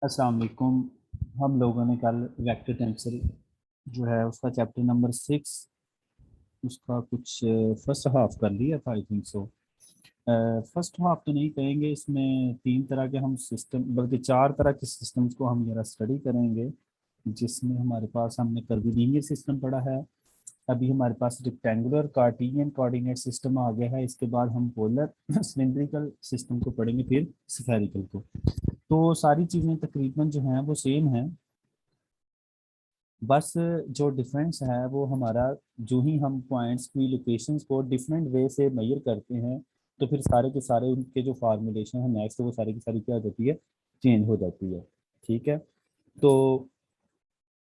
अस्सलाम वालेकुम। हम लोगों ने कल वेक्टर टेंसर जो है उसका चैप्टर नंबर 6 उसका कुछ फर्स्ट हाफ कर लिया था, I think so. First half तो नहीं कहेंगे, इसमें तीन तरह के हम सिस्टम, बल्कि चार तरह के सिस्टम्स को हम जरा स्टडी करेंगे। जिसमें हमारे पास हमने कर्वीलिनियर सिस्टम पढ़ा है, अभी हमारे पास रेक्टेंगुलर कार्टेशियन कोऑर्डिनेट सिस्टम आ गया है, इसके बाद हम पोलर सिलेंड्रिकल सिस्टम को पढ़ेंगे, फिर स्फेरिकल को। तो सारी चीज़ें तकरीबन जो हैं वो सेम हैं, बस जो डिफरेंस है वो हमारा, जो ही हम पॉइंट्स की लोकेशंस को डिफरेंट वे से मेजर करते हैं, तो फिर सारे के सारे उनके जो फार्मूलेशन है नेक्स्ट, वो सारी की सारी क्या हो जाती है, चेंज हो जाती है। ठीक है। तो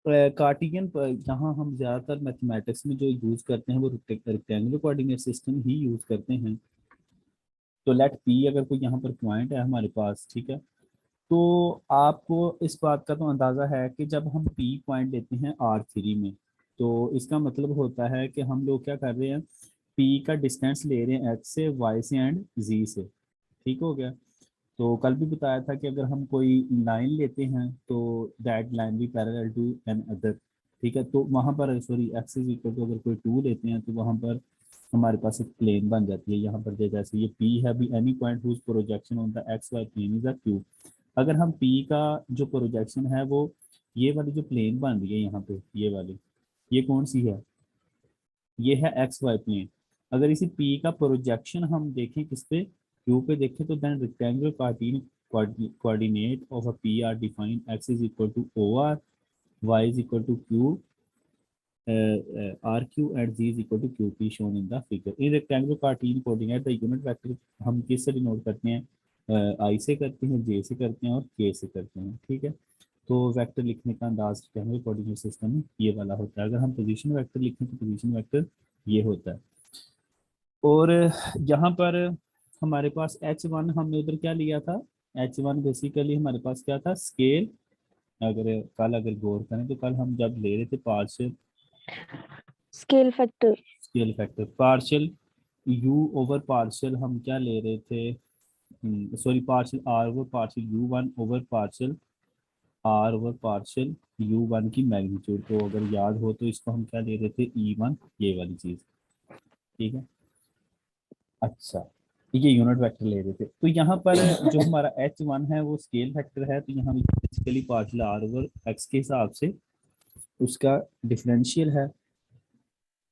कार्टेशियन पर जहाँ हम ज़्यादातर मैथमेटिक्स में जो यूज़ करते हैं वो रेक्टेंगुलर कोऑर्डिनेट सिस्टम ही यूज़ करते हैं। तो लेट पी अगर कोई यहाँ पर पॉइंट है हमारे पास, ठीक है, तो आपको इस बात का तो अंदाज़ा है कि जब हम पी पॉइंट लेते हैं R3 में, तो इसका मतलब होता है कि हम लोग क्या कर रहे हैं, पी का डिस्टेंस ले रहे हैं एक्स से, वाई से एंड जी से। ठीक हो गया। तो कल भी बताया था कि अगर हम कोई लाइन लेते हैं तो दैट लाइन भी पैरेलल टू एन अदर। ठीक है, तो वहाँ पर sorry x is equal to अगर कोई टू लेते हैं तो वहाँ पर हमारे पास एक प्लेन बन जाती है। यहाँ पर जैसे ये पी है, भी any point whose projection on the x y plane is a Q. अगर हम पी का जो प्रोजेक्शन है वो, ये वाली जो प्लेन बन रही है यहाँ पे, ये वाली, ये कौन सी है, ये है एक्स वाई प्लेन। अगर इसी पी का प्रोजेक्शन हम देखें किस पे, क्यू पे देखें, तो then rectangular cartesian coordinate of a P R define x is equal to O R, y is equal to Q R Q and z is equal to Q P shown in the figure. In rectangular cartesian coordinate the unit vector हम किस से denote करते हैं, आई से करते हैं, जे से करते हैं और के से करते हैं। ठीक है। तो वेक्टर लिखने का अंदाज रेक्टेंगुलर कोऑर्डिनेट सिस्टम में ये वाला होता है। अगर हम पोजीशन वेक्टर लिखें तो पोजीशन वेक्टर ये होता है। और यहाँ पर हमारे पास H1 हमने उधर क्या लिया था, H1 बेसिकली हमारे पास क्या था, स्केल। अगर गौर करें तो कल हम जब ले रहे थे partial scale factor. Scale factor, partial u over partial हम क्या ले रहे थे, sorry partial r over partial u one over partial r over partial u one की मैग्नीट्यूड को अगर याद हो तो इसको हम क्या ले रहे थे, ई वन, ये वाली चीज़। ठीक है। अच्छा, ये यूनिट वेक्टर ले रहे थे, तो यहाँ पर जो हमारा H1 है वो स्केल फैक्टर है, तो यहाँ basically partial r over x के हिसाब से उसका डिफरेंशियल है,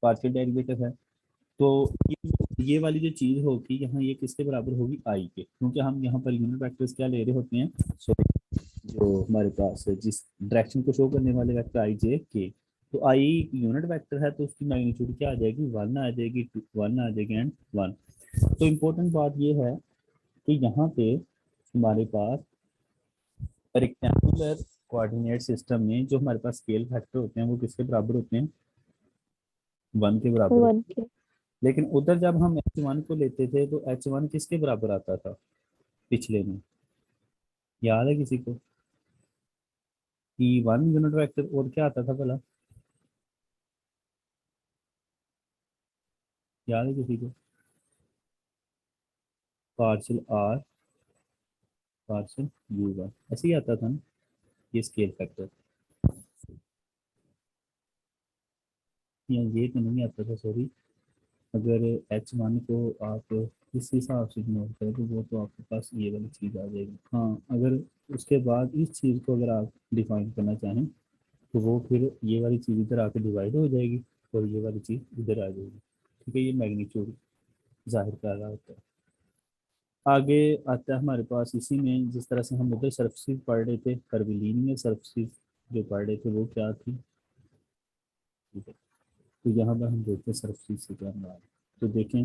पार्शियल डेरिवेटिव है। तो ये वाली जो चीज़ होगी यहाँ, ये किसके बराबर होगी, आई के, क्योंकि हम यहाँ पर यूनिट वेक्टर्स क्या ले रहे होते हैं, सॉरी, जो हमारे पास जिस डायरेक्शन को शो करने वाले वेक्टर आई जे के, तो आई यूनिट वेक्टर है तो उसकी मैग्नीट्यूड क्या आ जाएगी, वन आ जाएगी, वन आ जाएगी एंड वन। तो इम्पोर्टेंट बात ये है कि यहाँ पे हमारे पास रेक्टेंगुलर कोऑर्डिनेट सिस्टम में जो हमारे पास स्केल फैक्टर होते हैं वो किसके बराबर होते हैं, वन के बराबर होते वन हैं। के। लेकिन उधर जब हम H1 को लेते थे तो H1 किसके बराबर आता था पिछले में, याद है किसी को, कि वन यूनिट वेक्टर, और क्या आता था भला, याद है किसी को, partial r partial u one, ऐसे ही आता था ना ये स्केल फैक्टर, या ये तो नहीं आता था, सॉरी। अगर H1 को आप इस हिसाब से नोट करें तो वो तो आपके पास ये वाली चीज़ आ जाएगी। हाँ, अगर उसके बाद इस चीज़ को अगर आप डिफाइन करना चाहें तो वो फिर ये वाली चीज़ इधर आके डिवाइड हो जाएगी और ये वाली चीज़ इधर आ जाएगी। ठीक है, ये मैग्नीट्यूड जाहिर कर रहा होता है। आगे आता है हमारे पास इसी में, जिस तरह से हम उधर सरफेस पढ़ रहे थे, कर्विलीनियर सरफेस जो पढ़ रहे थे वो क्या थी। ठीक है, तो यहाँ पर हम देखते हैं सरफेस से क्या हमारा, तो देखें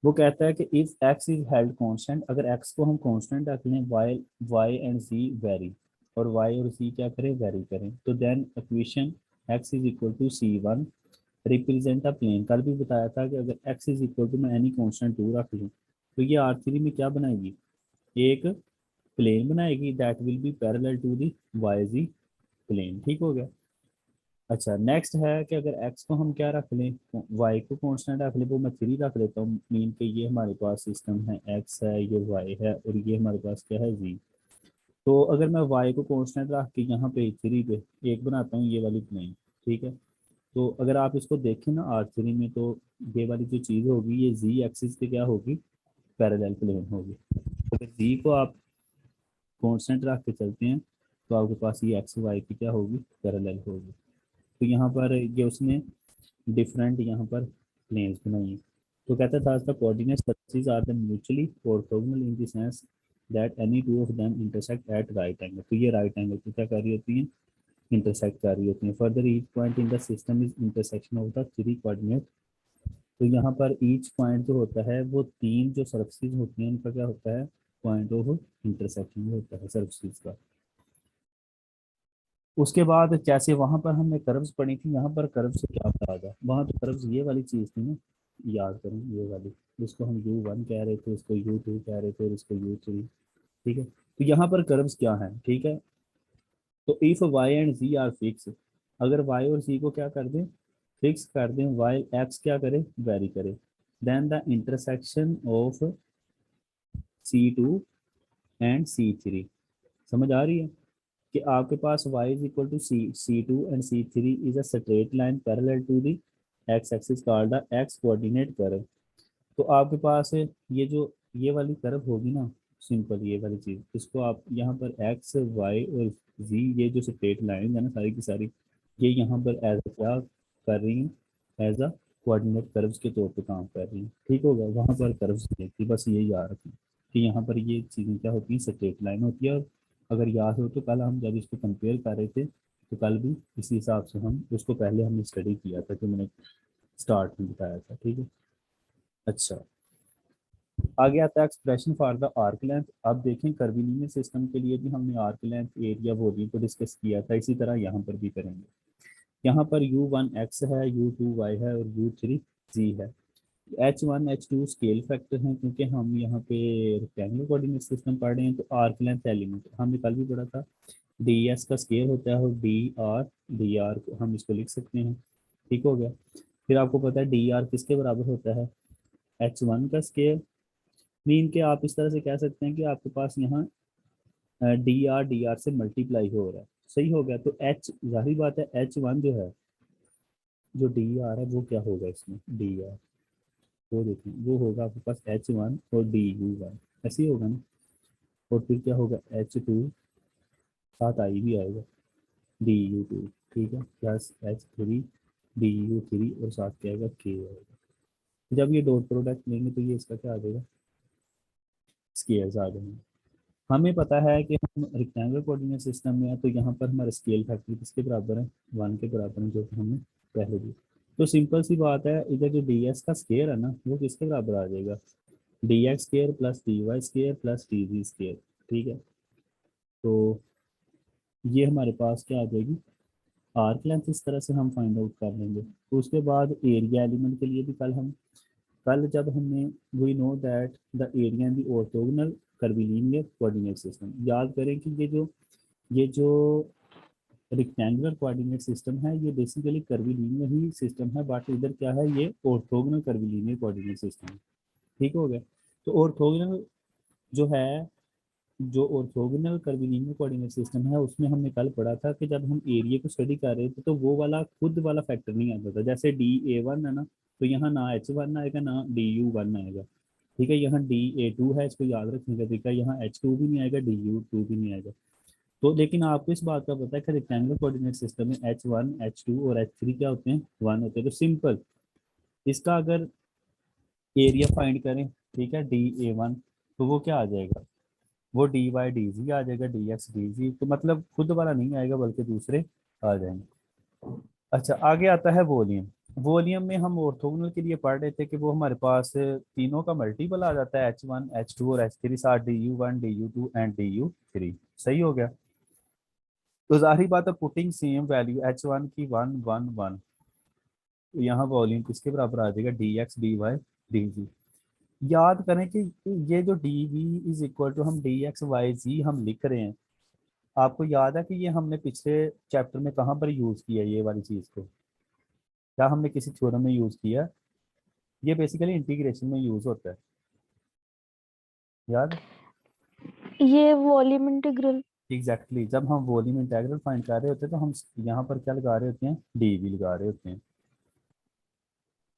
वो कहता है कि if x is held constant, अगर एक्स को हम कांस्टेंट रख लें, Y Y and ji very, और वाई और सी क्या करें, वेरी करें, तो then equation x is equal to C one represent a plane. कल भी बताया था कि अगर एक्स इज इक्वल टू मैं एनी कांस्टेंट टू रख लूँ तो ये R3 में क्या बनाएगी, एक प्लेन बनाएगी that will be parallel to the y z plane. ठीक हो गया। अच्छा, नेक्स्ट है कि अगर x को हम क्या रख लें, y को कांस्टेंट रख लें, वो मैं थ्री रख लेता हूँ, मीन के ये हमारे पास सिस्टम है, x है, ये y है और ये हमारे पास क्या है z। तो अगर मैं y को कांस्टेंट रख के यहाँ पे थ्री पे एक बनाता हूँ ये वाली प्लेन, ठीक है। तो अगर आप इसको देखें ना R3 में, तो ये वाली जो चीज़ होगी ये z एक्सिस पे क्या होगी, पैरेलल प्लेन होगी। अगर z को आप कांस्टेंट रख के चलते हैं तो आपके पास ये एक्स वाई की क्या होगी, पैरेलल होगी। तो यहाँ पर ये उसने डिफरेंट यहाँ पर प्लेन्स बनाई हैं। तो कहता था the coordinate surfaces are the mutually orthogonal in the sense that any two of them intersect at right angle. तो ये राइट एंगल पे क्या कर रही होती हैं, इंटरसेक्ट कर रही होती हैं। Further each point in the system is intersection of the three coordinate. तो यहाँ पर ईच पॉइंट जो होता है वो तीन जो सर्फेसेस होती हैं उनका क्या होता है, पॉइंट ऑफ इंटरसेक्शन होता है सर्फेसेस का। उसके बाद जैसे वहां पर हमने कर्व्स पढ़ी थी, यहाँ पर कर्व से क्या याद है, वहां तो कर्व्स ये वाली चीज थी ना, याद करें ये वाली, जिसको हम U1 कह रहे थे, इसको U2 कह रहे थे और इसको U3, ठीक है। तो यहाँ पर कर्व्स क्या है, ठीक है। तो if y and z are fix, अगर y और z को क्या कर दें, फिक्स कर दें, वाई x क्या करे, वेरी करे, then the intersection of C2 and C3। समझ आ रही है कि आपके पास y is equal to C2 and C3 is a straight line parallel to the x axis called the x coordinate curve. तो आपके पास ये जो ये वाली कर्व होगी ना, सिंपल ये वाली चीज, इसको आप यहाँ पर x y और z, ये जो स्ट्रेट लाइन है ना सारी की सारी, ये यहाँ पर एज क्या कर रही हैं, एज अ कोऑर्डिनेट कर्व्स के तौर पे काम कर रही हैं, ठीक होगा। वहाँ पर कर्व्स नहीं थी, बस ये याद रखें कि यहाँ पर ये चीज़ें क्या होती हैं, स्ट्रेट लाइन होती है। और अगर याद हो तो कल हम जब इसको कंपेयर कर रहे थे तो कल भी इसी हिसाब से हम उसको पहले हमने स्टडी किया था, जो मैंने स्टार्ट में बताया था, ठीक है। अच्छा, आगे आता है expression for the arc length. अब देखें कर्वीलिनियर सिस्टम के लिए भी हमने आर्क लेंथ, एरिया, वॉल्यूम को डिस्कस किया था, इसी तरह यहाँ पर भी करेंगे। यहाँ पर U1 x है, U2 y है और U3 z है। H1 H2 स्केल फैक्टर हैं, क्योंकि हम यहाँ पे रेक्टेंगुलर कोऑर्डिनेट सिस्टम पढ़ रहे हैं। तो आर्क लेंथ एलिमेंट हमने कल भी पढ़ा था, ds का स्केल होता है और dr हम इसको लिख सकते हैं, ठीक हो गया। फिर आपको पता है dr किसके बराबर होता है, H1 का स्केल। मीन के आप इस तरह से कह सकते हैं कि आपके पास यहाँ डी आर से मल्टीप्लाई हो रहा है, सही हो गया। तो एच, जाहिर बात है H1 जो है, जो डी आर है वो क्या होगा इसमें, डी आर वो देखें, वो होगा आपके पास H1 और DU1, ऐसे ही होगा ना। और फिर क्या होगा H2, साथ आई भी आएगा DU2, ठीक है, प्लस H3 DU3 और साथ क्या आएगा K आएगा। जब ये डॉट प्रोडक्ट लेंगे तो ये इसका क्या आ जाएगा, स्केल्स आ जाएंगे। हमें पता है कि हम रेक्टेंगुलर कोऑर्डिनेट सिस्टम में है, तो यहाँ पर हमारा स्केल फैक्टर किसके बराबर है, 1 के बराबर है, जो कि हमने पहले भी। तो सिंपल सी बात है, इधर जो ds का स्केयर है ना वो किसके बराबर आ जाएगा, dx square plus dy square plus dz square, ठीक है। तो ये हमारे पास क्या आ जाएगी, आर्क लेंथ। इस तरह से हम फाइंड आउट कर लेंगे। तो उसके बाद एरिया एलिमेंट के लिए भी कल जब हमने, we know that the area in the orthogonal curvilinear coordinate system, याद करें कि ये जो रेक्टेंगुलर कोऑर्डिनेट सिस्टम है ये बेसिकली कर्वीलिनियर ही सिस्टम है, बट इधर क्या है, ये ऑर्थोगोनल कर्वीलिनियर कोऑर्डिनेट सिस्टम है, ठीक हो गया। तो ऑर्थोगोनल जो है, जो ऑर्थोगोनल कर्वीलिनियर कोऑर्डिनेट सिस्टम है उसमें हमने कल पढ़ा था कि जब हम एरिया को स्टडी कर रहे थे तो वो वाला खुद वाला फैक्टर नहीं आता था। जैसे DA1 है ना, तो यहाँ ना H1 आएगा ना DU1 आएगा, ठीक है। यहाँ DA2 है, इसको याद रखने का तरीका, यहाँ H2 भी नहीं आएगा, DU2 भी नहीं आएगा। तो लेकिन आपको इस बात का पता है कि रेक्टेंगुलर कोऑर्डिनेट सिस्टम में H1 H2 और H3 क्या होते हैं, 1 होते हैं। तो सिंपल इसका अगर एरिया फाइंड करें, ठीक है, DA1, तो वो क्या आ जाएगा, वो DY DZ आ जाएगा, DX DZ, तो मतलब खुद वाला नहीं आएगा बल्कि दूसरे आ जाएंगे। अच्छा, आगे आता है वॉल्यूम। वॉल्यूम में हम ऑर्थोगोनल के लिए पढ़ रहे थे कि वो हमारे पास तीनों का मल्टीपल आ जाता है, H1 H2 और H3 साथ DU1 DU2 एंड DU3, सही हो गया। तो जाहिर बात है पुटिंग सेम वैल्यू H1 की 1 1 1, तो यहाँ वॉल्यूम किसके बराबर आ जाएगा, DX DY DZ। याद करें कि ये जो DV इज इक्वल टू हम DXYZ हम लिख रहे हैं, आपको याद है कि ये हमने पिछले चैप्टर में कहाँ पर यूज किया है, ये वाली चीज को क्या हमने किसी थ्योरम में यूज किया, ये बेसिकली इंटीग्रेशन में यूज होता है, याद है? ये वॉल्यूम इंटीग्रल। एग्जैक्टली जब हम वॉल्यूम इंटीग्रल फाइंड कर रहे होते हैं तो हम यहाँ पर क्या लगा रहे होते हैं, डी वी लगा रहे होते हैं।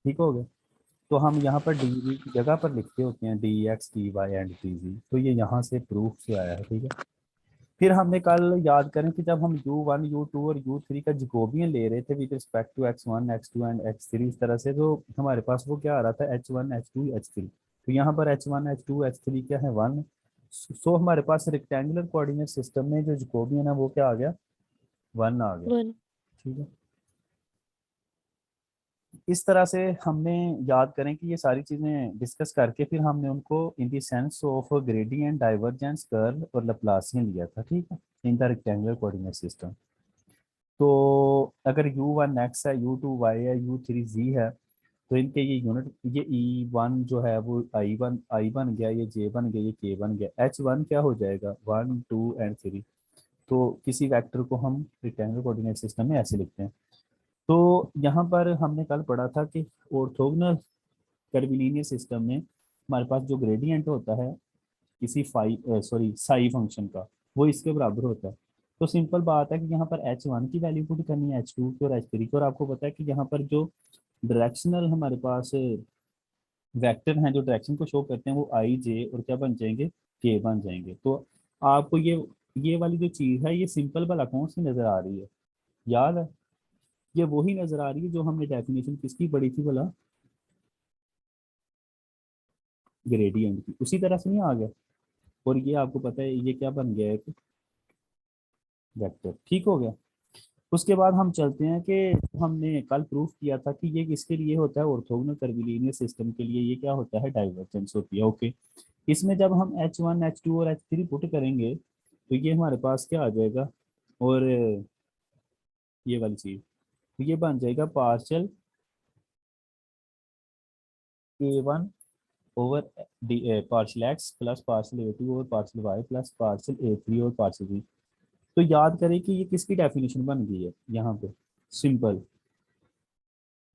ठीक हो गया। तो हम यहाँ पर डी वी की जगह पर लिखते होते हैं d x d y and d z, तो ये यहाँ से प्रूफ से आया है। ठीक है। फिर हमने कल याद करें कि जब हम u1 u2 और u3 का जकोबियन ले रहे थे with respect to x1 x2 and x3 इस तरह से, तो हमारे पास वो क्या आ रहा था h1 h2 h3। तो यहाँ पर h1 h2 h3 क्या है, 1। सो हमारे पास रेक्टेंगुलर कोऑर्डिनेट सिस्टम में जो जकोबियन है वो क्या आ गया, 1 आ गया। 1। ठीक है। इस तरह से हमने याद करें कि ये सारी चीजें डिस्कस करके फिर हमने उनको इन the sense of gradient divergence curve और लैप्लासियन लिया था। ठीक है, in the rectangular coordinate system. तो अगर u1 x है, u2 y है, u3 z है, तो इनके ये यूनिट, ये e1 जो है वो i बन गया, ये j बन गया, ये k बन गया। h1 क्या हो जाएगा, 1 2 एंड 3। तो किसी वेक्टर को हम रेक्टेंगुलर कोऑर्डिनेट सिस्टम में ऐसे लिखते हैं। तो यहाँ पर हमने कल पढ़ा था कि ऑर्थोगोनल कर्विलिनियर सिस्टम में हमारे पास जो ग्रेडियंट होता है किसी साई फंक्शन का, वो इसके बराबर होता है। तो सिंपल बात है कि यहाँ पर h1 की वैल्यू पुट करनी है, h2 की और h3 की, और आपको पता है कि यहाँ पर जो डायरेक्शनल हमारे पास वेक्टर हैं जो डायरेक्शन को शो करते हैं वो आई जे और क्या बन जाएंगे, के बन जाएंगे। तो आपको ये वाली जो चीज़ है ये सिंपल भला कौन सी नज़र आ रही है, याद है, ये वही नज़र आ रही है जो हमने डेफिनेशन किसकी पढ़ी थी भला, ग्रेडियंट की। उसी तरह से नहीं आ गया। और ये आपको पता है ये क्या बन गया, एक वेक्टर। ठीक हो गया। उसके बाद हम चलते हैं कि हमने कल प्रूफ किया था कि ये किसके लिए होता है, ऑर्थोगोनल कर्विलिनियर सिस्टम के लिए ये क्या होता है, डाइवर्जेंस होती है। ओके। इसमें जब हम h1 h2 और h3 पुट करेंगे तो ये हमारे पास क्या आ जाएगा, और ये वाली चीज, तो ये बन जाएगा partial a1 over D partial x plus partial a2 over partial y plus partial a3 और पार्शियल b। तो याद करें कि ये किसकी डेफिनेशन बन गई है यहाँ पे, सिंपल,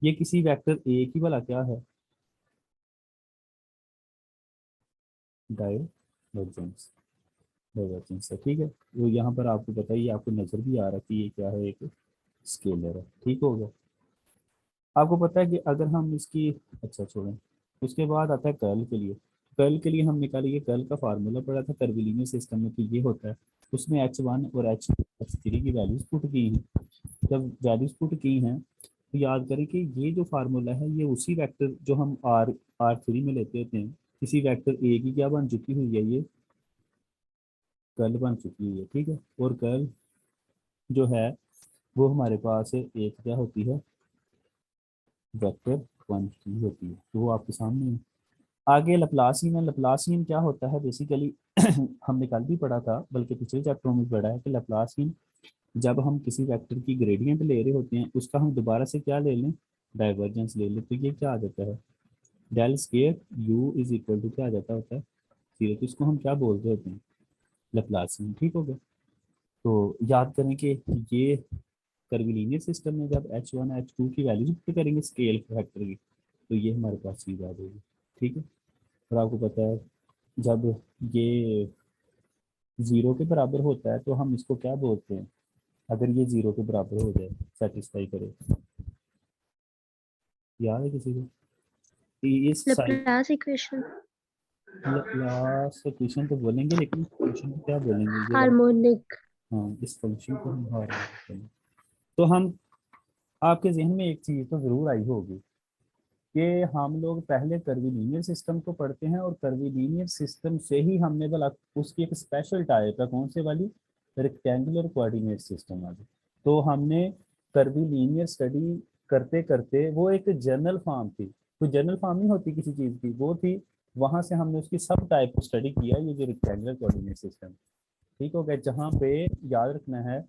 ये किसी वेक्टर ए की भला क्या है, डाइवर्जेंस, डाइवर्जेंस है। ठीक है। तो यहाँ पर आपको पता ही, आपको नजर भी आ रहा है कि ये क्या है, एक स्केलर है। ठीक हो गया। आपको पता है कि अगर हम इसकी, अच्छा छोड़ें, उसके बाद आता है कर्ल के लिए। कर्ल के लिए हम निकालेंगे, कर्ल का फार्मूला पड़ा था कर्विलिनियर सिस्टम में कि ये होता है, उसमें h1 और h3 की वैल्यूज पुट की हैं। जब वैल्यूज पुट की हैं तो याद करें कि ये जो फार्मूला है ये उसी वेक्टर जो हम R3 में लेते होते हैं, किसी वेक्टर ए की क्या बन चुकी हुई है, ये कर्ल बन चुकी हुई है। ठीक है। और कर्ल जो है वो हमारे पास एक क्या होती है, वेक्टर क्वांटिटी होती है, तो वो आपके सामने है। आगे लप्लासियन है। लप्लासियन क्या होता है बेसिकली, हमने कल भी पढ़ा था, बल्कि पिछले चैप्टर में पढ़ा है कि लप्लासियन जब हम किसी वेक्टर की ग्रेडियंट ले रहे होते हैं उसका हम दोबारा से क्या ले लें, डाइवर्जेंस ले लें, तो ये क्या आ जाता है, del square u is equal to क्या आ जाता होता है, जीरो। तो इसको हम क्या बोलते होते हैं, लप्लासियन। ठीक हो गया। तो याद करें कि ये कर्विलिनियर सिस्टम में जब h1 h2 की वैल्यू पुट करेंगे स्केल फैक्टर की, तो ये हमारे पास चीज आ जाएगी। ठीक है। और आपको पता है जब ये जीरो के बराबर होता है तो हम इसको क्या बोलते हैं, अगर ये जीरो के बराबर हो जाए, सेटिस्फाई करे, याद है किसी को, इस side, Laplace equation. Last question तो बोलेंगे लेकिन फंक्शन को क्या बोलेंगे, ये वाला। हार्मोनिक। हाँ, इस फंक्शन को हम हार्मोनिक बोलेंगे। तो हम, आपके जहन में एक चीज तो जरूर आई होगी कि हम लोग पहले कर्वीलीनियर सिस्टम को पढ़ते हैं और कर्वीलीनियर सिस्टम से ही हमने बोला उसकी एक स्पेशल टाइप है, कौन से वाली, रेक्टेंगुलर कोऑर्डिनेट सिस्टम वाली। तो हमने कर्वीलीनियर स्टडी करते करते वो एक जनरल फॉर्म थी, तो जनरल फॉर्म नहीं होती किसी चीज की, वो थी, वहां से हमने उसकी सब टाइप को स्टडी किया, ये जो रेक्टेंगुलर कोऑर्डिनेट सिस्टम। ठीक हो गया। जहाँ पे याद रखना है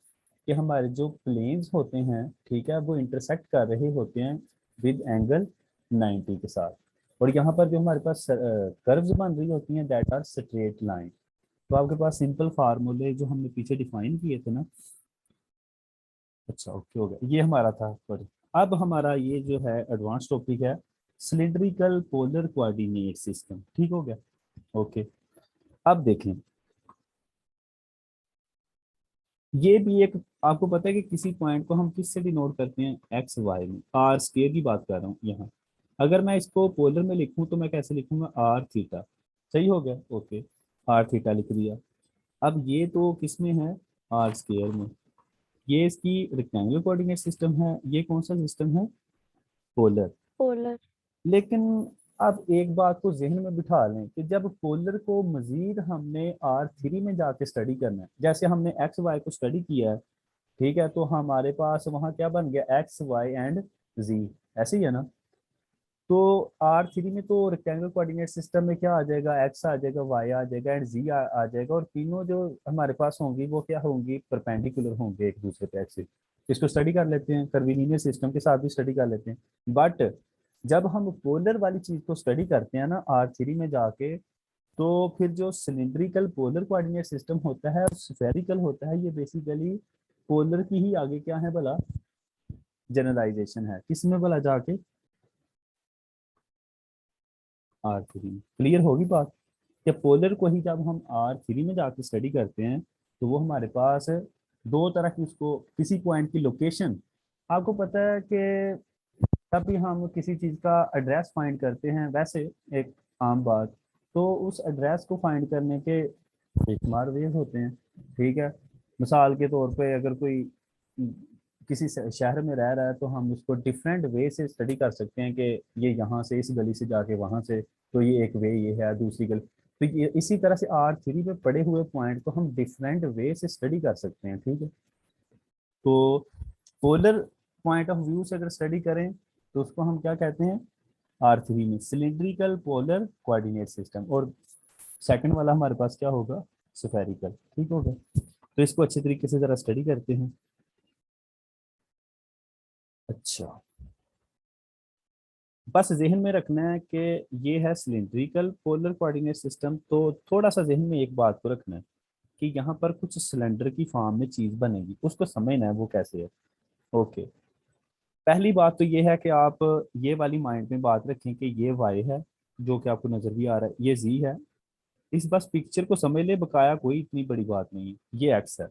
कि हमारे जो प्लेन्स होते हैं, ठीक है, वो इंटरसेक्ट कर रहे होते हैं विद एंगल 90 के साथ। और यहाँ पर जो हमारे पास कर्व्स बन रही होती हैं दैट आर स्ट्रेट लाइन। तो आपके पास सिंपल फार्मूले जो हमने पीछे डिफाइन किए थे ना, अच्छा ओके हो गया, ये हमारा था पर। अब हमारा ये जो है एडवांस टॉपिक है, सिलिंड्रिकल पोलर कोऑर्डिनेट सिस्टम। ठीक हो गया। ओके। अब देखें, ये भी एक, आपको पता है कि किसी पॉइंट को हम किस से डिनोट करते हैं, एक्स वाई में, आर स्क्वायर की बात कर रहा हूँ यहाँ। अगर मैं इसको पोलर में लिखूं तो मैं कैसे लिखूंगा, आर थीटा। सही हो गया, ओके, आर थीटा लिख दिया। अब ये तो किस में है, आर स्क्वायर में। ये इसकी रेक्टेंगुलर कोऑर्डिनेट सिस्टम है, ये कौन सा सिस्टम है, पोलर। पोलर। लेकिन अब एक बात को जहन में बिठा लें कि जब पोलर को मजीद हमने आर थ्री में जाके स्टडी करना है, जैसे हमने एक्स वाई को स्टडी किया है, ठीक है, तो हमारे पास वहाँ क्या बन गया, एक्स वाई एंड जी, ऐसे ही है ना। तो आर थ्री में तो रेक्टेंगुलर कोऑर्डिनेट सिस्टम में क्या आ जाएगा, एक्स आ जाएगा, वाई आ जाएगा एंड जी आ जाएगा, और तीनों जो हमारे पास होंगी वो क्या होंगी, परपेंडिकुलर होंगे एक दूसरे पे एक्सिस। इसको स्टडी कर लेते हैं, कर्वीलिनियर सिस्टम के साथ भी स्टडी कर लेते हैं। बट जब हम पोलर वाली चीज को स्टडी करते हैं ना आर थ्री में जाके, तो फिर जो सिलिंड्रिकल पोलर कोऑर्डिनेट सिस्टम होता है, स्फेरिकल होता है, ये बेसिकली पोलर की ही आगे क्या है भला, जनरलाइजेशन है, किसमें भला जाके, आर थ्री में। क्लियर होगी बात, कि पोलर को ही जब हम आर थ्री में जाके स्टडी करते हैं, तो वो हमारे पास दो तरह की, उसको किसी पॉइंट की लोकेशन, आपको पता है कि जब भी हम किसी चीज़ का एड्रेस फाइंड करते हैं, वैसे एक आम बात, तो उस एड्रेस को फाइंड करने के बेशुमार वेज होते हैं, ठीक है। मिसाल के तौर पे अगर कोई किसी शहर में रह रहा है, तो हम उसको डिफरेंट वे से स्टडी कर सकते हैं कि ये यहाँ से इस गली से जाके वहाँ से, तो ये एक वे ये है, दूसरी गली। तो ये इसी तरह से आर थ्री पे पड़े हुए पॉइंट को हम डिफरेंट वे से स्टडी कर सकते हैं, ठीक है। तो पोलर पॉइंट ऑफ व्यू से अगर स्टडी करें, तो उसको हम क्या कहते हैं, आर थ्री में सिलिंड्रिकल पोलर कोऑर्डिनेट सिस्टम, और सेकंड वाला हमारे पास क्या होगा, स्फेरिकल, ठीक होगा। तो इसको अच्छे तरीके से जरा स्टडी करते हैं। अच्छा, बस जहन में रखना है कि ये है सिलिंड्रिकल पोलर कोऑर्डिनेट सिस्टम, तो थोड़ा सा जहन में एक बात को रखना है कि यहाँ पर कुछ सिलेंडर की फॉर्म में चीज बनेगी, उसको समझना है वो कैसे है। ओके, पहली बात तो ये है कि आप ये वाली माइंड में बात रखें कि ये वाई है, जो कि आपको नजर भी आ रहा है, ये जी है। इस बस पिक्चर को समझ ले, बकाया कोई इतनी बड़ी बात नहीं है, ये एक्स है।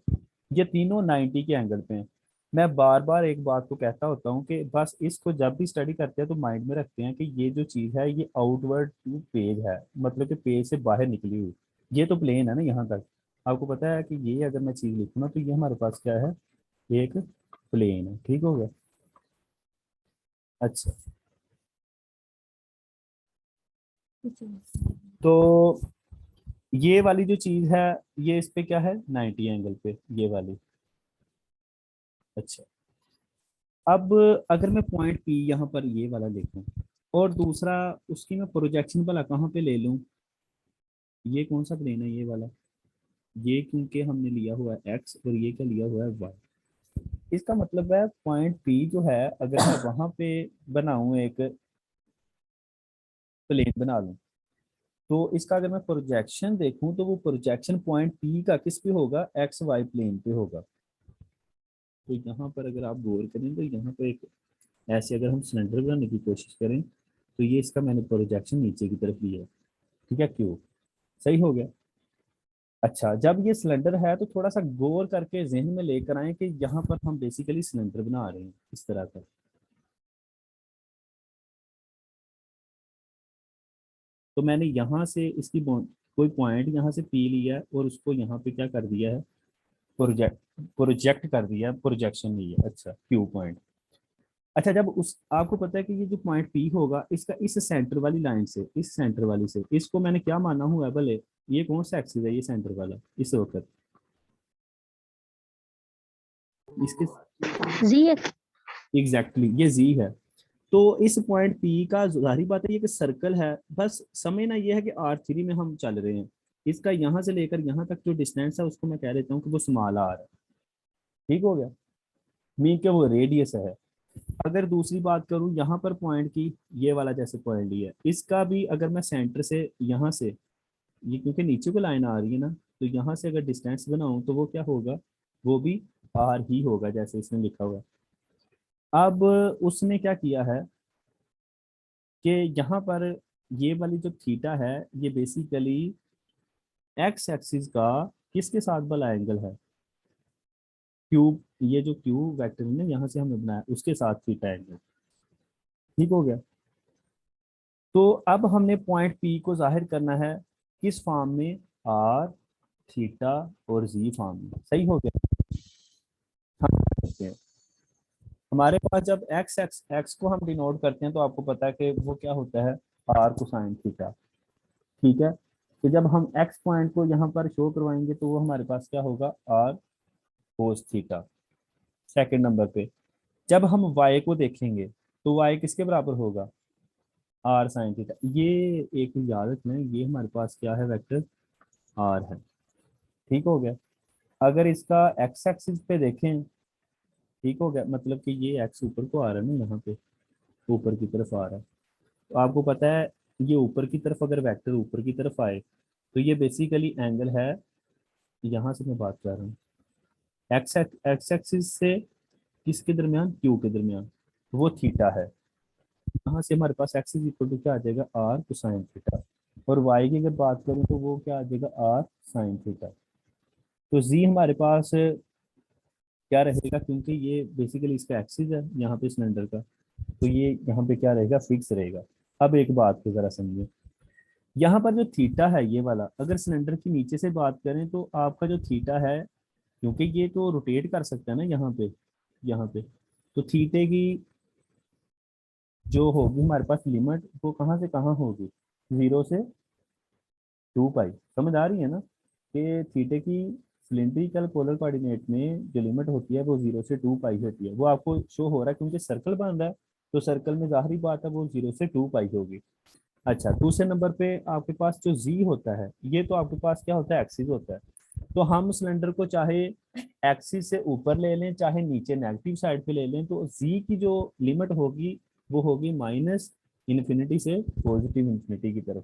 ये तीनों 90 के एंगल पे हैं। मैं बार बार एक बात को कहता होता हूँ कि बस इसको जब भी स्टडी करते हैं तो माइंड में रखते हैं कि ये जो चीज़ है ये आउटवर्ड टू पेज है, मतलब कि पेज से बाहर निकली हुई। ये तो प्लेन है ना यहाँ तक, आपको पता है कि ये अगर मैं चीज़ लिखूँ ना, तो ये हमारे पास क्या है, एक प्लेन है, ठीक हो गया। अच्छा, तो ये वाली जो चीज़ है, ये इस पे क्या है, 90 एंगल पे, ये वाली। अच्छा, अब अगर मैं पॉइंट पी यहाँ पर ये वाला लिखूं, और दूसरा उसकी मैं प्रोजेक्शन भला कहाँ पे ले लूं, ये कौन सा प्लेन है, ये वाला, ये क्योंकि हमने लिया हुआ है एक्स और ये क्या लिया हुआ है वाई। इसका मतलब है पॉइंट पी जो है, अगर मैं वहां पे बनाऊं एक प्लेन बना लूं, तो इसका अगर मैं प्रोजेक्शन देखूं, तो वो प्रोजेक्शन पॉइंट पी का किस पे होगा, एक्स वाई प्लेन पे होगा। तो यहाँ पर अगर आप गौर करें, तो यहाँ पे एक ऐसे अगर हम सिलेंडर बनाने की कोशिश करें, तो ये इसका मैंने प्रोजेक्शन नीचे की तरफ लिया है, ठीक है, क्यों, सही हो गया। अच्छा, जब ये सिलेंडर है तो थोड़ा सा गौर करके जहन में लेकर आए कि यहाँ पर हम बेसिकली सिलेंडर बना रहे हैं इस तरह का। तो मैंने यहाँ से इसकी कोई पॉइंट यहाँ से पी लिया है, और उसको यहाँ पे क्या कर दिया है, प्रोजेक्ट प्रोजेक्ट कर दिया, प्रोजेक्शन लिया, अच्छा क्यू पॉइंट। अच्छा, जब उस आपको पता है कि ये जो पॉइंट पी होगा, इसका इस सेंटर वाली लाइन से, इस सेंटर वाली से, इसको मैंने क्या माना हुआ है भले, ये कौन सा एक्सिस है, ये सेंटर वाला इस वक्त, इसके जी। एग्जैक्टली ये जी है। तो इस पॉइंट पी का जाहिर बात है ये कि सर्कल है, बस समझना ये है कि आर थ्री में हम चल रहे हैं, इसका यहाँ से लेकर यहाँ तक जो डिस्टेंस है उसको मैं कह देता हूँ कि वो स्मॉल आर है, ठीक हो गया, मीन के वो रेडियस है। अगर दूसरी बात करूँ यहाँ पर पॉइंट की, ये वाला जैसे पॉइंट लिया है, इसका भी अगर मैं सेंटर से यहाँ से, ये क्योंकि नीचे को लाइन आ रही है ना, तो यहाँ से अगर डिस्टेंस बनाऊं तो वो क्या होगा, वो भी आर ही होगा, जैसे इसमें लिखा हुआ है। अब उसने क्या किया है कि यहाँ पर ये वाली जो थीटा है, ये बेसिकली एक्स एक्सिस का किसके साथ भला एंगल है, क्यूब, ये जो क्यूब वेक्टर है ना यहाँ से हमने बनाया उसके साथ थीटा एंगल, ठीक हो गया। तो अब हमने पॉइंट पी को जाहिर करना है किस फॉर्म में, आर, थीटा और जी फॉर्म में, सही हो गया। हम करते हैं, हमारे पास जब एक्स एक्स एक्स को हम डिनोट करते हैं तो आपको पता है कि वो क्या होता है, आर कोसाइन थीटा, ठीक है। तो जब हम एक्स पॉइंट को यहाँ पर शो करवाएंगे तो वो हमारे पास क्या होगा, r cos theta. Second number पे जब हम वाई को देखेंगे तो वाई किसके बराबर होगा, आर साइन थीटा। ये एक याद रखना है, ये हमारे पास क्या है, वेक्टर आर है, ठीक हो गया। अगर इसका एक्स एक्सिस पे देखें, ठीक हो गया, मतलब कि ये एक्स ऊपर को आ रहा है ना, यहाँ पे ऊपर की तरफ आ रहा है। तो आपको पता है ये ऊपर की तरफ अगर वेक्टर ऊपर की तरफ आए तो ये बेसिकली एंगल है, यहाँ से मैं बात कर रहा हूँ एक्स एक्स एक्सिस से किसके दरमियान, क्यू के दरमियान, वो थीटा है। यहाँ से हमारे पास एक्स इज इक्वल टू क्या आ जाएगा, आर कोसाइन थीटा। और वाई की अगर बात करें तो वो क्या आ जाएगा, आर साइन थीटा। तो जी हमारे पास क्या रहेगा, क्योंकि ये बेसिकली इसका एक्सिस है यहाँ पे सिलेंडर का, तो ये यहाँ पे क्या रहेगा, फिक्स रहेगा। अब एक बात को जरा समझिए, यहाँ पर जो थीटा है ये वाला, अगर सिलेंडर की नीचे से बात करें तो आपका जो थीटा है, क्योंकि ये तो रोटेट कर सकता है ना यहाँ पे तो थीटे की जो होगी हमारे पास लिमिट, वो कहाँ से कहाँ होगी, 0 से 2 पाई। समझ आ रही है ना कि थीटे की सिलेंड्रिकल पोलर कोऑर्डिनेट में जो लिमिट होती है वो 0 से 2 पाई होती है। वो आपको शो हो रहा है क्योंकि सर्कल बन रहा है, तो सर्कल में जाहिर बात है वो 0 से 2 पाई होगी। अच्छा, दूसरे नंबर पे आपके पास जो जी होता है, ये तो आपके पास क्या होता है, एक्सिस होता है। तो हम सिलेंडर को चाहे एक्सिस से ऊपर ले लें चाहे नीचे नेगेटिव साइड पे ले लें, तो जी की जो लिमिट होगी वो होगी माइनस इन्फिनिटी से पॉजिटिव इन्फिनिटी की तरफ।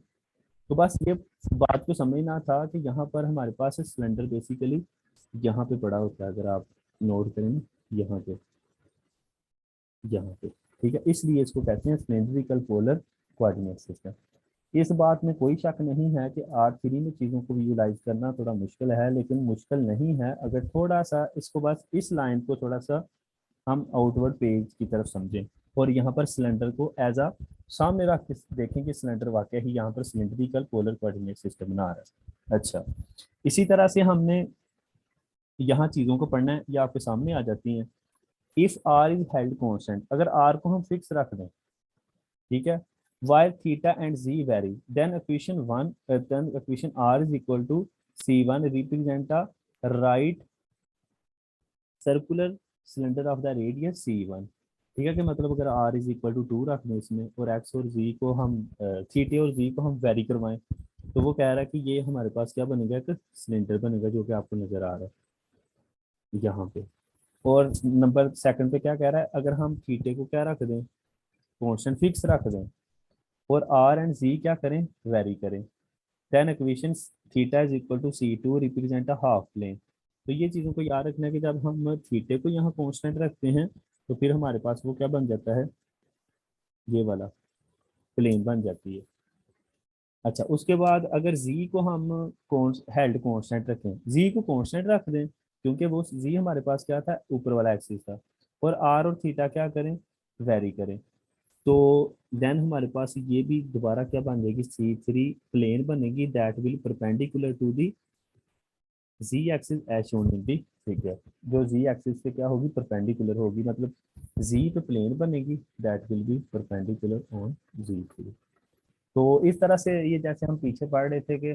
तो बस ये बात को समझना था कि यहाँ पर हमारे पास सिलेंडर बेसिकली यहाँ पे पड़ा होता है, अगर आप नोट करें ना, यहाँ पे, यहाँ पे, ठीक है। इसलिए इसको कहते हैं सिलेंड्रिकल पोलर कोऑर्डिनेट सिस्टम। इस बात में कोई शक नहीं है कि R3 में चीज़ों को विजुलाइज करना थोड़ा मुश्किल है, लेकिन मुश्किल नहीं है अगर थोड़ा सा इसको, बस इस लाइन को थोड़ा सा हम आउटवर्ड पेज की तरफ समझें और यहाँ पर सिलेंडर को एज अ सामने रख के देखें कि सिलेंडर वाकई ही यहाँ पर सिलेंड्रिकल पोलर कोऑर्डिनेट सिस्टम बना रहा है। अच्छा, इसी तरह से हमने यहाँ चीज़ों को पढ़ना है, ये आपके सामने आ जाती हैं। If r is held constant, अगर आर को हम फिक्स रख दें, ठीक है, while theta and z vary, then equation r is equal to c1 represent a right circular cylinder of the radius c1। ठीक है, कि मतलब अगर r इज इक्वल टू 2 रख दें इसमें और x और z को हम थीटे और z को हम वेरी करवाएं, तो वो कह रहा है कि ये हमारे पास क्या बनेगा, एक सिलेंडर बनेगा जो कि आपको नजर आ रहा है यहाँ पे। और नंबर सेकंड पे क्या कह रहा है, अगर हम थीटे को क्या रख दें, कांस्टेंट फिक्स रख दें और आर एंड जी क्या करें, वेरी करें, then equation theta is equal to C2 represent a half plane. तो ये चीज़ों को याद रखना है कि जब हम थीटे को यहाँ कांस्टेंट रखते हैं तो फिर हमारे पास वो क्या बन जाता है, ये वाला प्लेन बन जाती है। अच्छा, उसके बाद अगर जी को हम हेल्ड कांस्टेंट रखें, जी को कांस्टेंट रख दें क्योंकि वो जी हमारे पास क्या था, ऊपर वाला एक्सिस था, और आर और थीटा क्या करें, वेरी करें, तो देन हमारे पास ये भी दोबारा क्या बन जाएगी, C3 प्लेन बनेगी that will perpendicular to the z axis as shown in the figure. जो जी एक्सिस पे क्या होगी, परपेंडिकुलर होगी, मतलब जी पे प्लेन बनेगी that will B perpendicular on Z3। तो इस तरह से ये जैसे हम पीछे पढ़ रहे थे कि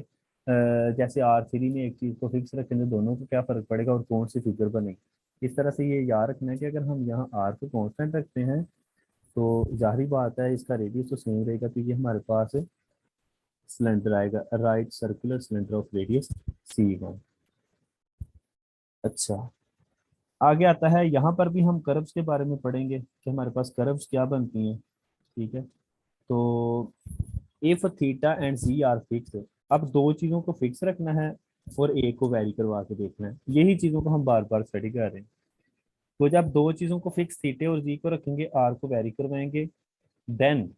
जैसे R3 में एक चीज़ को फिक्स रखें तो दोनों को क्या फर्क पड़ेगा और कौन सी फिगर बनेगी, इस तरह से ये याद रखना है कि अगर हम यहाँ R को कांस्टेंट रखते हैं तो जाहिर बात है इसका रेडियस तो सेम रहेगा, तो ये हमारे पास सिलेंडर आएगा, right circular cylinder of radius C1। अच्छा, आगे आता है, यहाँ पर भी हम कर्व्स के बारे में पढ़ेंगे कि हमारे पास कर्व्स क्या बनती हैं, ठीक है। तो if theta and z are fix, अब दो चीज़ों को फिक्स रखना है और एक को वेरी करवा के देखना है, यही चीज़ों को हम बार बार स्टडी कर रहे हैं। तो जब दो चीज़ों को फिक्स थीटे और जी को रखेंगे, आर को वेरी करवाएंगे, देन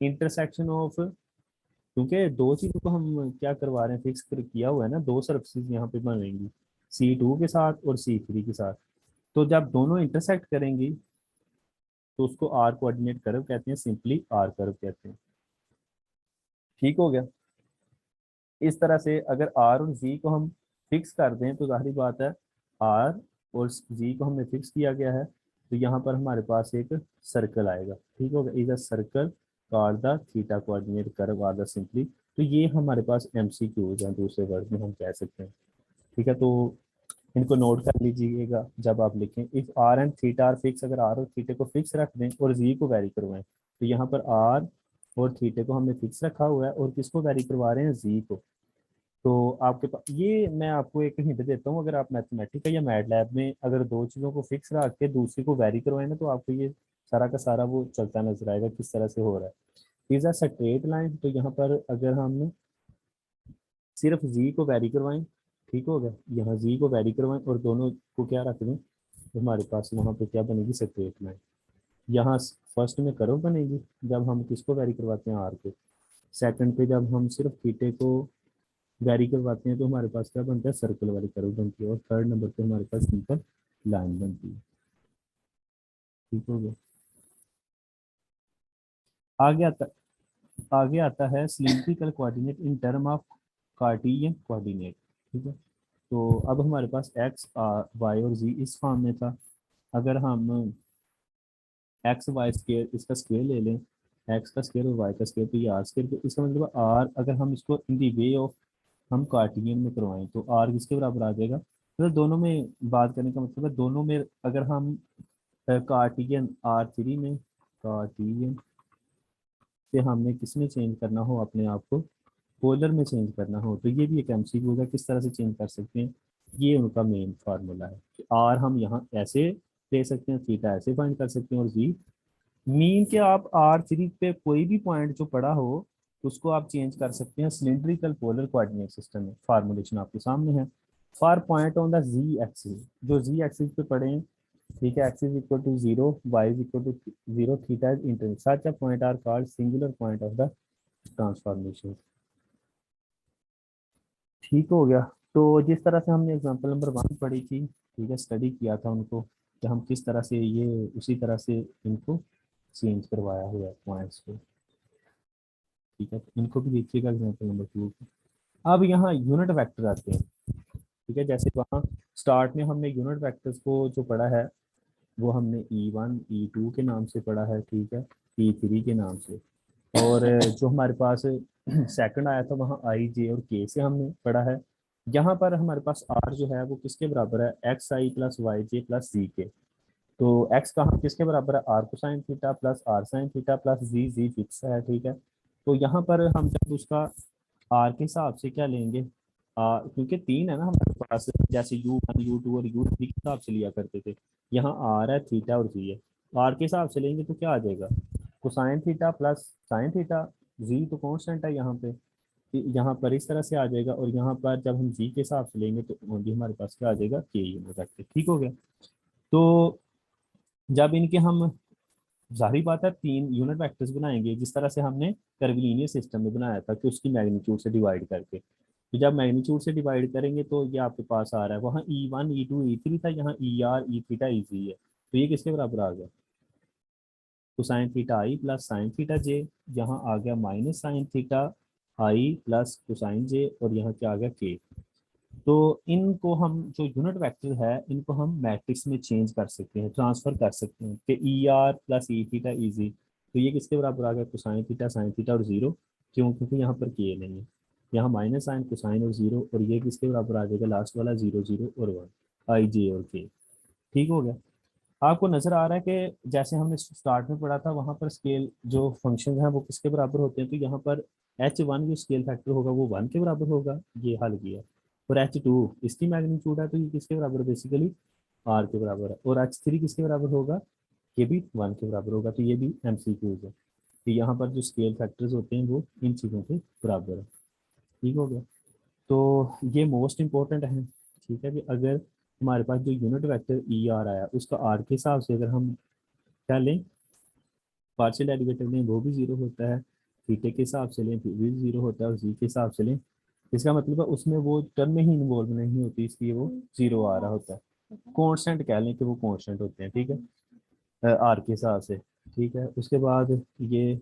इंटरसेक्शन ऑफ, क्योंकि दो चीजों को हम क्या करवा रहे हैं, फिक्स किया हुआ है ना, दो सर्फेसिस यहाँ पे बनेंगी C2 के साथ और C3 के साथ। तो जब दोनों इंटरसेक्ट करेंगी तो उसको आर कोऑर्डिनेट कर्व कहते हैं, सिंपली आर कर्व कहते हैं। ठीक हो गया। इस तरह से अगर आर और जी को हम फिक्स कर दें तो जाहिर बात है आर और जी को हमने फिक्स किया गया है, तो यहाँ पर हमारे पास एक सर्कल आएगा। ठीक होगा, is a circle called the theta coordinate curve are the simply. तो ये हमारे पास एमसीक्यूज हैं, दूसरे वर्ड में हम कह सकते हैं। ठीक है, तो इनको नोट कर लीजिएगा जब आप लिखें। If r and theta are fix, अगर आर और थीटे को फिक्स रख दें और जी को वैरी करवाएं, तो यहाँ पर आर और थीटे को हमने फिक्स रखा हुआ है और किसको वैरी करवा रहे हैं, जी को। तो आपके पास ये, मैं आपको एक हिंट देता हूँ, अगर आप मैथमेटिक्स या मैथ लैब में अगर दो चीज़ों को फिक्स रख के दूसरी को वैरी करवाएं ना, तो आपको ये सारा का सारा वो चलता नजर आएगा किस तरह से हो रहा है। इज अ स्ट्रेट लाइन, तो यहाँ पर अगर हम सिर्फ जी को वैरी करवाएं, ठीक होगा, यहाँ जी को वैरी करवाएं और दोनों को क्या रख दें, तो हमारे पास वहाँ पे क्या बनेगी, स्ट्रेट लाइन। यहाँ फर्स्ट में कर्व बनेगी जब हम किसको वैरी करवाते हैं, आर को। सेकंड पे जब हम सिर्फ थीटे को वैरी करवाते हैं तो हमारे पास क्या बनता है, सर्कल वाली कर्व बनती है। और थर्ड नंबर पे हमारे पास सिंपल लाइन बनती है। ठीक हो गया। आगे आता आगे आता है cylindrical coordinate in term of Cartesian coordinate. ठीक है, तो अब हमारे पास एक्स वाई और जी इस फॉर्म में था। अगर हम एक्स वाई स्केयर इसका स्केयर ले लें, एक्स का स्केयर और वाई का स्केयर, तो ये आर स्केयर, तो इसका मतलब आर अगर हम इसको इन दी वे ऑफ हम कार्टेशियन में करवाएं तो आर किसके बराबर आ जाएगा। मतलब दोनों में बात करने का मतलब है, दोनों में अगर हम कार्टेशियन R3 में, कार्टेशियन से हमने किसमें चेंज करना हो अपने आप को, पोलर में चेंज करना हो, तो ये भी एक एमसीक्यू होगा, किस तरह से चेंज कर सकते हैं। ये उनका मेन फार्मूला है कि आर हम यहाँ ऐसे ले सकते हैं, थीटा ऐसे फाइंड कर सकते हैं, और जी मीन के आप R3 पे कोई भी पॉइंट जो पड़ा हो उसको आप चेंज कर सकते हैं सिलिंड्रिकल पोलर कोऑर्डिनेट सिस्टम में। फार्मूलेशन आपके सामने है। For point on the z axis, जो जी एक्सिस पे पड़े हैं, ठीक है, axis equal to zero, y equal to zero, theta is inter, such a point are called singular point of the transformation. ठीक हो गया। तो जिस तरह से हमने एग्जांपल नंबर 1 पढ़ी थी, ठीक है, स्टडी किया था उनको, कि हम किस तरह से ये उसी तरह से इनको चेंज करवाया हुआ है पॉइंट्स को। ठीक है, तो इनको भी देखिएगा एग्जांपल नंबर 2। अब यहाँ यूनिट वेक्टर आते हैं। ठीक है, जैसे वहाँ स्टार्ट में हमने यूनिट वेक्टर्स को जो पढ़ा है वो हमने E1 E2 के नाम से पढ़ा है, ठीक है, E3 के नाम से। और जो हमारे पास सेकंड आया था वहाँ आई जे और के से हमने पढ़ा है। यहाँ पर हमारे पास आर जो है वो किसके बराबर है, x i plus y j plus z k. तो एक्स का हम किसके बराबर है, r cosine theta plus r sine theta plus z, z fix है, ठीक है। तो यहाँ पर हम जब उसका आर के हिसाब से क्या लेंगे, क्योंकि तीन है ना हमारे पास, जैसे U1 U2 और U3 के हिसाब से लिया करते थे। यहाँ आर है, थीटा और जी है। आर के हिसाब से लेंगे तो क्या आ जाएगा, cosine theta plus sine theta, z तो कांस्टेंट है यहाँ पे, यहाँ पर इस तरह से आ जाएगा। और यहाँ पर जब हम जी के हिसाब से लेंगे तो ओनली हमारे पास क्या आ जाएगा, के यूनिट वेक्टर। ठीक हो गया। तो जब इनके हम, जाहिर बात है, तीन यूनिट वेक्टर्स बनाएंगे जिस तरह से हमने कर्विलीनियर सिस्टम में बनाया था कि उसकी मैग्नीट्यूड से डिवाइड करके, तो जब मैग्नीट्यूड से डिवाइड करेंगे तो ये आपके पास आ रहा है, वहाँ E1 E2 E3 था, यहाँ ER E थीटा E जी है। तो ये किसके बराबर आ गया, तो साइन थीटा आई प्लस साइन थीटा जे, यहाँ आ गया माइनस साइन थीटा आई प्लस कोसाइन जे, और यहाँ क्या आ गया के। तो इनको हम जो यूनिट वेक्टर है इनको हम मैट्रिक्स में चेंज कर सकते हैं, ट्रांसफर कर सकते हैं कि ER plus E theta E जी, तो ये किसके बराबर आ गया, कोसाइन थीटा साइन थीटा और जीरो, क्यों, क्योंकि यहाँ पर के नहीं है, यहाँ माइनस साइन कोसाइन और जीरो, और ये किसके बराबर आ जाएगा, लास्ट वाला जीरो जीरो और वन, आई जे और के। ठीक हो गया। आपको नजर आ रहा है कि जैसे हमने स्टार्ट में पढ़ा था वहां पर स्केल जो फंक्शन है वो किसके बराबर होते हैं, तो यहाँ पर H1 जो स्केल फैक्टर होगा वो 1 के बराबर होगा, ये हल किया। और H2 इसकी मैग्नीट्यूड है तो ये किसके बराबर है, बेसिकली R के बराबर है। और H3 किसके बराबर होगा, ये भी 1 के बराबर होगा। तो ये भी MCQ है, तो यहाँ पर जो स्केल फैक्टर्स होते हैं वो इन चीज़ों के बराबर है। ठीक हो गया। तो ये मोस्ट इंपॉर्टेंट है। ठीक है कि अगर हमारे पास जो यूनिट वेक्टर ER आया उसका आर के हिसाब से अगर हम क्या लें, पार्शियल डेरिवेटिव लें, वो भी जीरो होता है, थीटे के हिसाब से लें फिर भी जीरो होता है, और जी के हिसाब से लें, इसका मतलब है उसमें वो टर्म में ही इन्वॉल्व नहीं होती, इसलिए वो जीरो आ रहा होता है। कांस्टेंट कह लें कि वो कांस्टेंट होते हैं, ठीक है, आर के हिसाब से। ठीक है, उसके बाद ये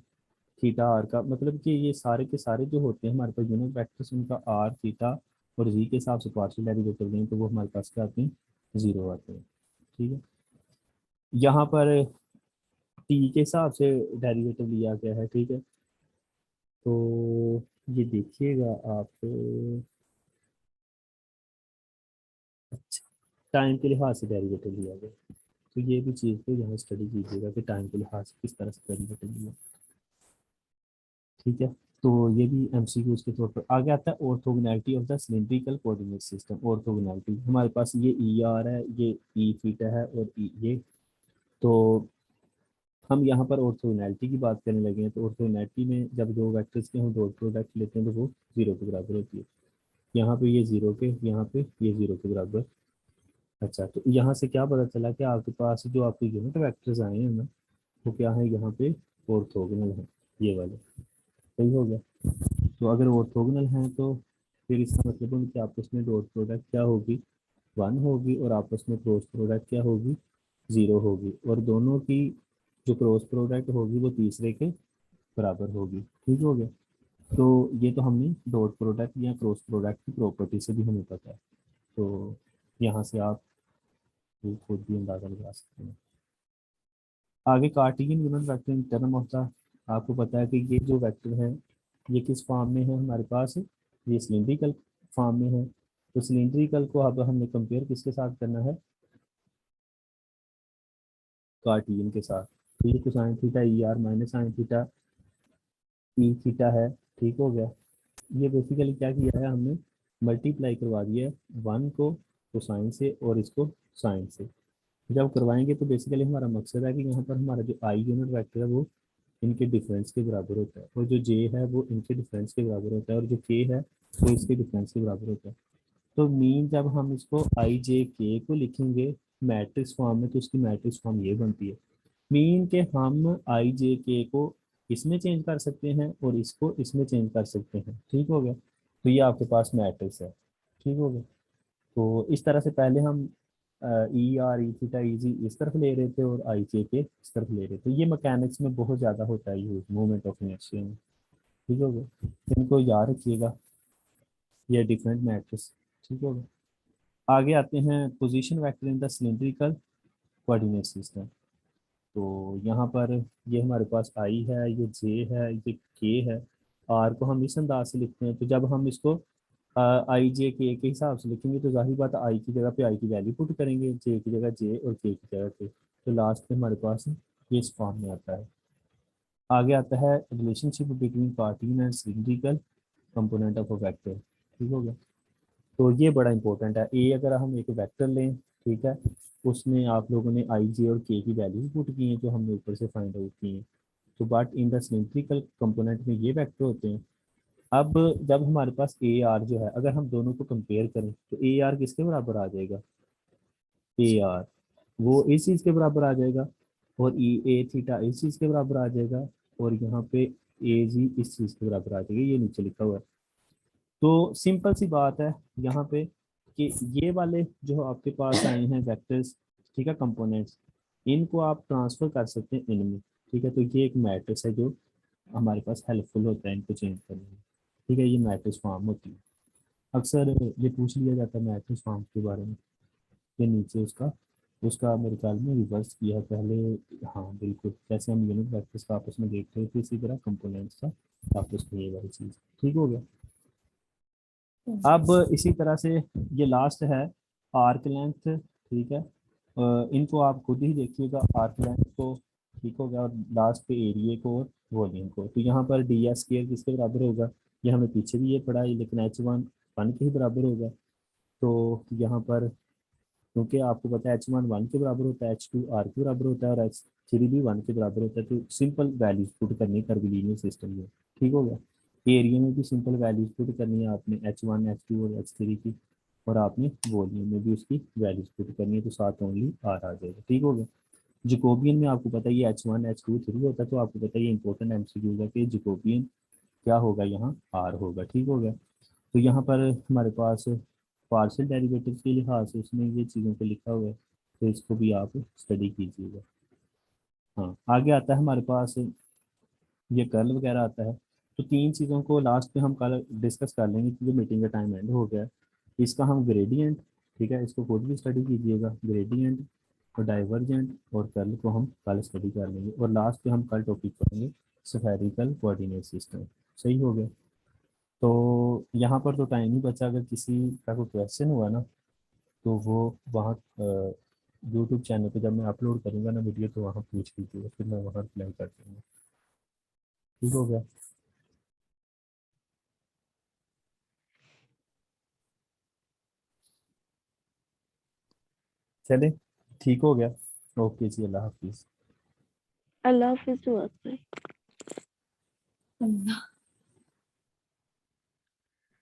थीटा आर का मतलब कि ये सारे के सारे जो होते हैं हमारे पास यूनिट वेक्टर्स, उनका आर थीटा और जी के हिसाब से पार्शियल डेरिवेटिव दें तो वो हमारे पास क्या आते हैं, जीरो आते हैं। ठीक है, यहाँ पर टी के हिसाब से डेरिवेटिव लिया गया है। ठीक है, तो ये देखिएगा आप, अच्छा, टाइम के लिहाज से डेरिवेटिव लिया गया, तो ये भी चीज़ को यहाँ स्टडी कीजिएगा कि टाइम के लिहाज से किस तरह से डेरिवेटिव लिया। ठीक है, तो ये भी एमसीक्यूज के तौर पर आगे आता है। Orthogonality of the cylindrical coordinate system. Orthogonality हमारे पास ये ई आर है, ये ई थीटा है और ई ये, तो हम यहाँ पर ऑर्थोगोनैलिटी की बात करने लगे हैं। तो ऑर्थोगोनैलिटी में जब दो वेक्टर्स के हम डॉट प्रोडक्ट लेते हैं तो वो जीरो के बराबर होती है। यहाँ पे ये जीरो के, यहाँ पे ये जीरो के बराबर। अच्छा, तो यहाँ से क्या पता चला कि आपके पास जो आपके यूनिट वेक्टर्स आए हैं ना, वो क्या है, यहाँ पे ऑर्थोगोनल है, ये वाले। सही हो गया। तो अगर ऑर्थोगोनल हैं तो फिर इसका मतलब है कि आपस में डॉट प्रोडक्ट क्या होगी, वन होगी, और आपस में क्रॉस प्रोडक्ट क्या होगी, जीरो होगी, और दोनों की जो क्रॉस प्रोडक्ट होगी वो तीसरे के बराबर होगी। ठीक हो गया। तो ये तो हमने डॉट प्रोडक्ट या क्रॉस प्रोडक्ट की प्रॉपर्टी से भी हमें पता है, तो यहाँ से आप ये खुद भी अंदाजा लगा सकते हैं। आगे Cartesian unit vector in term of the, आपको पता है कि ये जो वेक्टर है ये किस फॉर्म में है हमारे पास, ये सिलेंड्रिकल फॉर्म में है। तो सिलेंड्रिकल को अब हमने कंपेयर किसके साथ करना है, कार्टेशियन के साथ। तो ये cosine theta E R minus sine theta E theta है। ठीक हो गया। ये बेसिकली क्या किया है हमने, मल्टीप्लाई करवा दिया है वन को कोसाइन से और इसको साइन से। जब करवाएंगे तो बेसिकली हमारा मकसद है कि यहाँ पर हमारा जो आई यूनिट वेक्टर है वो इनके डिफरेंस के बराबर होता है, और जो जे है वो इनके डिफरेंस के बराबर होता है, और जो के है वो इसके डिफरेंस के बराबर होता है। तो मीन जब हम इसको आई जे के को लिखेंगे मैट्रिक्स फॉर्म में तो उसकी मैट्रिक्स फॉर्म ये बनती है, मीन के हम आई जे के को इसमें चेंज कर सकते हैं और इसको इसमें चेंज कर सकते हैं। ठीक हो गया, तो ये आपके पास मैट्रिक्स है। ठीक हो गया। तो इस तरह से पहले हम E R E theta E जी इस तरफ ले रहे थे और आई जे के इस तरफ ले रहे थे। ये मैकेनिक्स में बहुत ज़्यादा होता है यूज, मूवमेंट ऑफ इनर्शिया में। ठीक हो गया, इनको याद रखिएगा, ये डिफरेंट मैट्रिक्स। ठीक हो गया। आगे आते हैं position vector in the cylindrical coordinate system. तो यहाँ पर ये हमारे पास आई है, ये जे है, ये के है। आर को हम इस अंदाज से लिखते हैं, तो जब हम इसको आई जे के हिसाब से लिखेंगे तो जाहिर बात आई की जगह पे आई की वैल्यू पुट करेंगे, जे की जगह जे और के की जगह के, तो लास्ट में हमारे पास ये इस फॉर्म में आता है। आगे आता है relationship between Cartesian and cylindrical component of a vector. ठीक हो गया। तो ये बड़ा इंपॉर्टेंट है। ए अगर हम एक वेक्टर लें, ठीक है, उसमें आप लोगों ने आई जे और के की वैल्यूज पुट की हैं जो हमने ऊपर से फाइंड आउट की हैं, तो but in the symmetrical component में ये वेक्टर होते हैं। अब जब हमारे पास ए आर जो है, अगर हम दोनों को कंपेयर करें तो ए आर किसके बराबर आ जाएगा, ए आर वो इस चीज़ के बराबर आ जाएगा, और ई ए थीटा इस चीज़ के बराबर आ जाएगा, और यहाँ पे ए जी इस चीज़ के बराबर आ जाएगा, ये नीचे लिखा हुआ है। तो सिंपल सी बात है यहाँ पे कि ये वाले जो आपके पास आए हैं वेक्टर्स, ठीक है, कंपोनेंट्स, इनको आप ट्रांसफर कर सकते हैं इनमें। ठीक है, तो ये एक मैट्रिक्स है जो हमारे पास हेल्पफुल होता है इनको चेंज करने में। ठीक है, ये मैट्रिक्स फॉर्म होती है। अक्सर ये पूछ लिया जाता है मैट्रिक्स फॉर्म के बारे में, ये नीचे उसका उसका मेरे ख्याल में रिवर्स किया है पहले। हाँ बिल्कुल, जैसे हम यूनिट वेक्टर्स का आपस में देख रहे थे इसी तरह कंपोनेंट्स का आपस में ये वाली चीज़। ठीक हो गया। अब इसी तरह से ये लास्ट है आर्क लेंथ। ठीक है, इनको आप खुद ही देखिएगा आर्क लेंथ को। ठीक हो गया, और लास्ट पे एरिया को और वॉल्यूम को। तो यहाँ पर डी एस स्केयर किसके बराबर होगा, ये हमें पीछे भी ये पढ़ा है, लेकिन एच वन वन के ही बराबर होगा। तो यहाँ पर क्योंकि आपको पता है एच वन वन के बराबर होता है, एच टू आर के बराबर होता है, और एच थ्री भी वन के बराबर होता है, तो सिंपल वैल्यूज पुट करनी है कर्विलीनियर सिस्टम में। ठीक हो गया। एरिया में भी सिंपल वैल्यूज पुट करनी है आपने, एच वन एच टू और एच थ्री की, और आपने वॉल्यूम में भी उसकी वैल्यूज पुट करनी है, तो साथ ओनली आर आ जाएगा। ठीक हो गया। जकोबियन में आपको पता है ये H one H two three होता है, तो आपको पता है ये इंपॉर्टेंट एमसीक्यू है कि जकोबियन क्या होगा, यहाँ आर होगा। ठीक हो गया। तो यहाँ पर हमारे पास पार्शियल डेरिवेटिव के लिहाज से उसने ये चीज़ों को लिखा हुआ है, तो इसको भी आप स्टडी कीजिएगा। हाँ, आगे आता है हमारे पास ये कर्ल वगैरह आता है। तो तीन चीज़ों को लास्ट में हम कल डिस्कस कर लेंगे क्योंकि मीटिंग का टाइम एंड हो गया है। इसका हम ग्रेडियंट, ठीक है, इसको खुद भी स्टडी कीजिएगा, ग्रेडियंट और डाइवर्जेंट और कर्ल को हम कल स्टडी कर लेंगे, और लास्ट पे हम कल टॉपिक पढ़ेंगे स्फेरिकल कोऑर्डिनेट सिस्टम। सही हो गया। तो यहाँ पर तो टाइम ही बचा, अगर किसी का कोई क्वेश्चन हुआ ना तो वो वहाँ यूट्यूब चैनल पे जब मैं अपलोड करूँगा ना वीडियो तो वहाँ पूछ लीजिएगा, फिर मैं वहाँ रिप्लाई कर दूँगा। ठीक हो गया। चले, ठीक हो गया। ओके जी, अल्लाह हाफिज़। अल्लाह हाफिज। अल्लाह